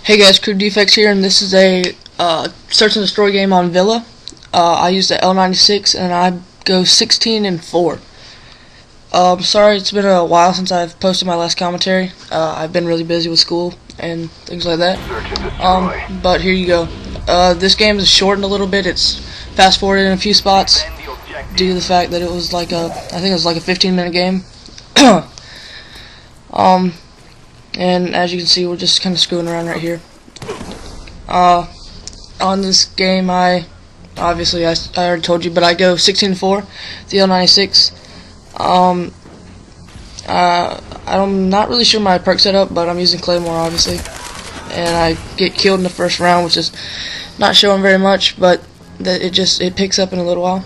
Hey guys, KrEwDDeFex here, and this is a search and destroy game on Villa. I use the L96 and I go 16-4. Sorry, it's been a while since I've posted my last commentary. I've been really busy with school and things like that. But here you go. This game is shortened a little bit. It's fast forwarded in a few spots due to the fact that it was like I think it was like a 15-minute game. And as you can see, we're just kind of screwing around right here. On this game, I already told you, but I go 16-4, the L96. I'm not really sure my perk setup, but I'm using Claymore, obviously. And I get killed in the first round, which is not showing very much, but it picks up in a little while.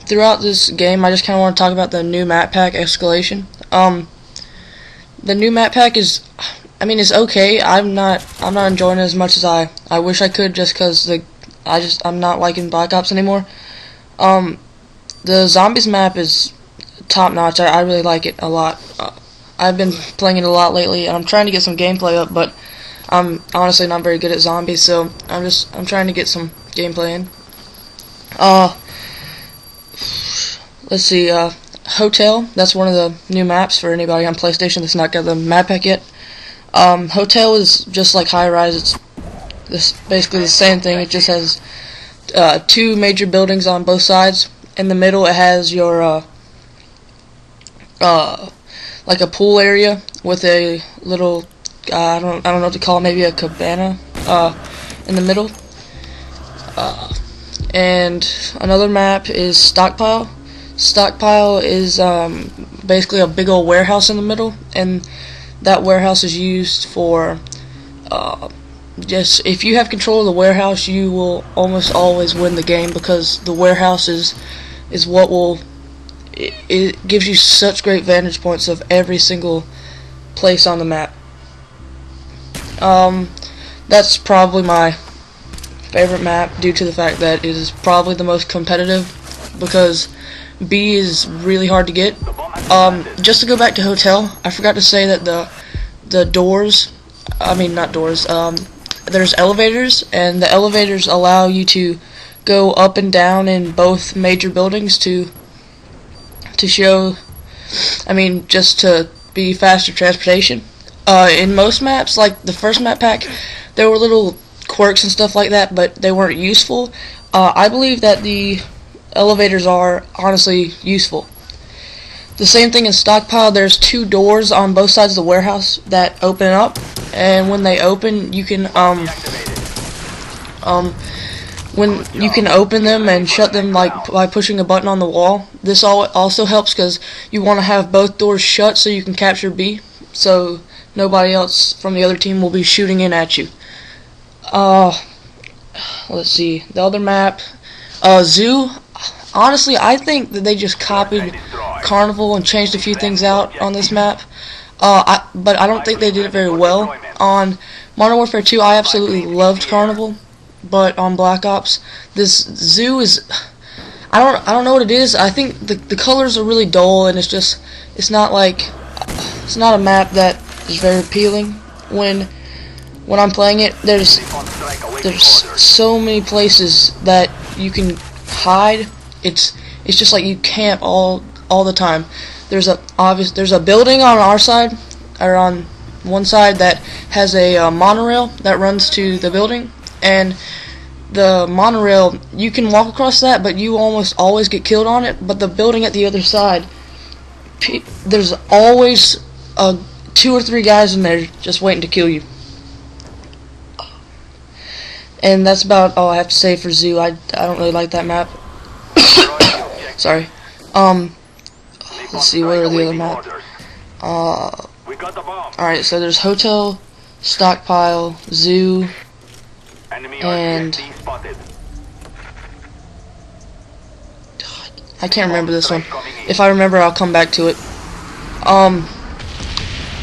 Throughout this game, I just kind of want to talk about the new map pack, Escalation. The new map pack is, it's okay. I'm not enjoying it as much as I wish I could, just because I'm not liking Black Ops anymore. The zombies map is top notch. I really like it a lot. I've been playing it a lot lately, and I'm trying to get some gameplay up, but I'm honestly not very good at zombies, so I'm trying to get some gameplay in. Let's see, Hotel, that's one of the new maps for anybody on PlayStation that's not got the map pack yet. Hotel is just like High Rise. It's basically the same thing. It just has two major buildings on both sides. In the middle it has your like a pool area with a little I don't know what to call it, maybe a cabana in the middle. And another map is Stockpile. Stockpile is basically a big old warehouse in the middle, and that warehouse is used for just if you have control of the warehouse, you will almost always win the game, because the warehouse is what will it gives you such great vantage points of every single place on the map. That's probably my favorite map due to the fact that it is probably the most competitive, because B is really hard to get. Just to go back to Hotel, I forgot to say that the doors, not doors, there's elevators, and the elevators allow you to go up and down in both major buildings to show, just to be faster transportation. In most maps, like the first map pack, there were little quirks and stuff like that, but they weren't useful. I believe that the elevators are honestly useful. The same thing in Stockpile. There's two doors on both sides of the warehouse that open up, and when they open, you can open them and shut them like by pushing a button on the wall. This also helps because you want to have both doors shut so you can capture B, so nobody else from the other team will be shooting in at you. Let's see, the other map, Zoo. Honestly, I think that they just copied Carnival and changed a few things out on this map. But I don't think they did it very well. On Modern Warfare 2, I absolutely loved Carnival, but on Black Ops, this Zoo is, I don't know what it is. I think the colors are really dull, and it's not a map that is very appealing. When I'm playing it, there's so many places that you can hide. It's just like you camp all the time. There's a building on our side, or on one side, that has a monorail that runs to the building, and the monorail, you can walk across that, but you almost always get killed on it. But the building at the other side, there's always 2 or 3 guys in there just waiting to kill you. And that's about all I have to say for Zoo. I don't really like that map. Sorry. Let's see, where are the other maps? Alright, so there's Hotel, Stockpile, Zoo, and I can't remember this one. If I remember, I'll come back to it.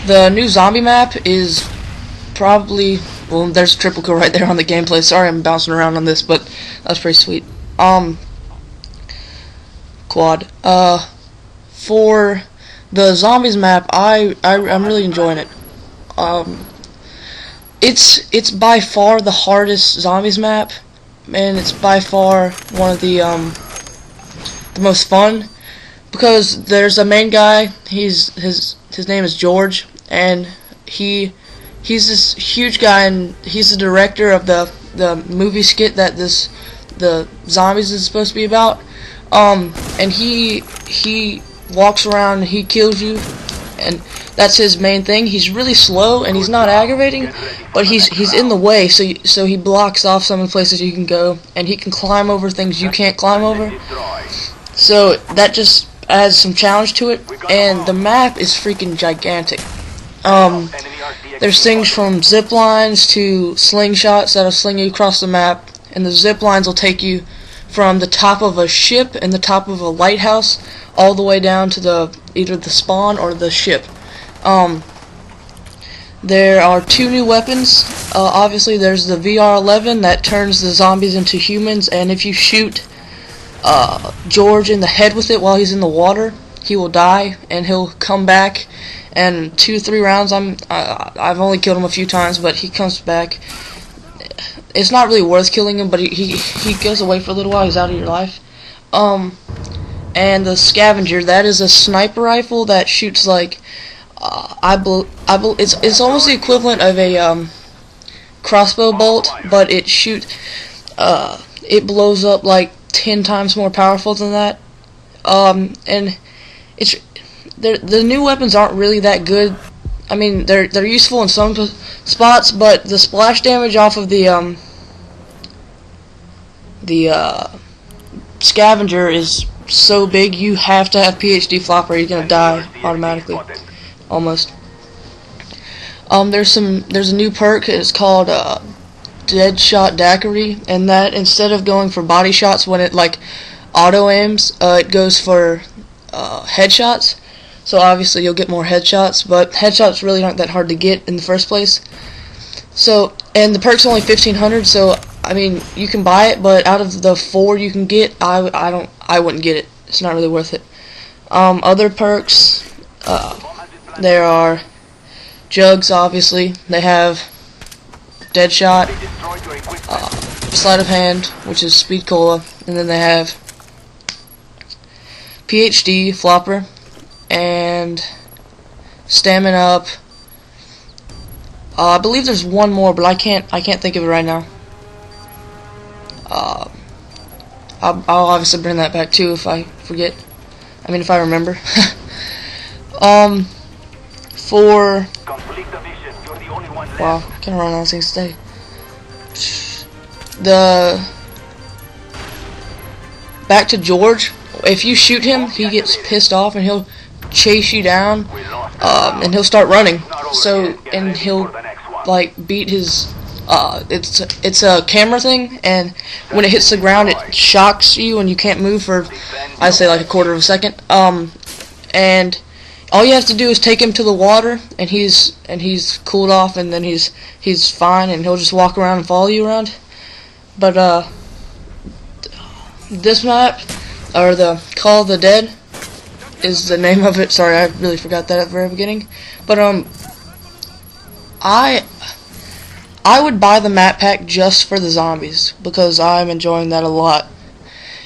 The new zombie map is probably, well, there's a triple kill right there on the gameplay. Sorry I'm bouncing around on this, but that's pretty sweet. Quad. For the zombies map, I'm really enjoying it. Um, it's by far the hardest zombies map, and it's by far one of the most fun, because there's a main guy. His name is George, and he's this huge guy, and he's the director of the movie skit that the zombies is supposed to be about. And he walks around and he kills you, and that's his main thing. He's really slow and he's not aggravating, but he's in the way, so he blocks off some of the places you can go, and he can climb over things you can't climb over. So that just adds some challenge to it, and the map is freaking gigantic. There's things from zip lines to slingshots that'll sling you across the map, and the zip lines will take you from the top of a ship and the top of a lighthouse all the way down to either the spawn or the ship. There are 2 new weapons. Obviously, there's the VR-11 that turns the zombies into humans, and if you shoot George in the head with it while he's in the water, he will die, and he'll come back. And 2-3 rounds, I've only killed him a few times, but he comes back. It's not really worth killing him, but he goes away for a little while. He's out of your life. And the scavenger, that is a sniper rifle that shoots like it's almost the equivalent of a crossbow bolt, but it blows up like 10 times more powerful than that. And the new weapons aren't really that good. I mean, they're useful in some spots, but the splash damage off of the scavenger is so big. You have to have PhD flopper. You're gonna die automatically, almost. There's a new perk. It's called Dead Shot Daiquiri, and that, instead of going for body shots when it like auto aims, it goes for headshots. So obviously you'll get more headshots, but headshots really aren't that hard to get in the first place. So, and the perk's only 1,500, so I mean, you can buy it, but out of the 4 you can get, I wouldn't get it. It's not really worth it. Other perks, there are jugs. Obviously, they have dead shot, sleight of hand, which is speed cola, and then they have PhD flopper and stamina up. I believe there's one more, but I can't think of it right now. I'll obviously bring that back too if I forget. I mean, if I remember. For wow, I can't run all these things today. Back to George. If you shoot him, he gets pissed off and he'll chase you down, and he'll start running. So, and he'll like beat his. It's a camera thing, and when it hits the ground, it shocks you, and you can't move for, I'd say, like a quarter of a second. And all you have to do is take him to the water, and he's cooled off, and then he's fine, and he'll just walk around and follow you around. But this map, or the Call of the Dead, is the name of it. Sorry, I really forgot that at the very beginning. But I would buy the map pack just for the zombies, because I'm enjoying that a lot.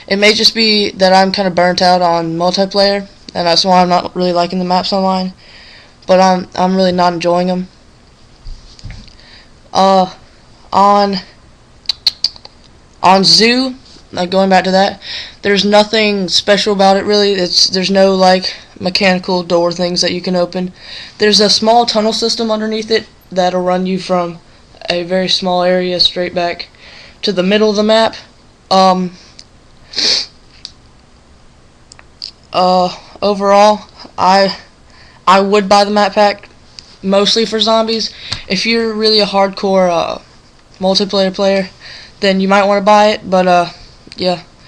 It may just be that I'm kind of burnt out on multiplayer, and that's why I'm not really liking the maps online. But I'm really not enjoying them. On Zoo, like going back to that, there's nothing special about it really. There's no like mechanical door things that you can open. There's a small tunnel system underneath it that'll run you from a very small area straight back to the middle of the map. Overall, I would buy the map pack mostly for zombies. If you're really a hardcore multiplayer player, then you might want to buy it, but yeah.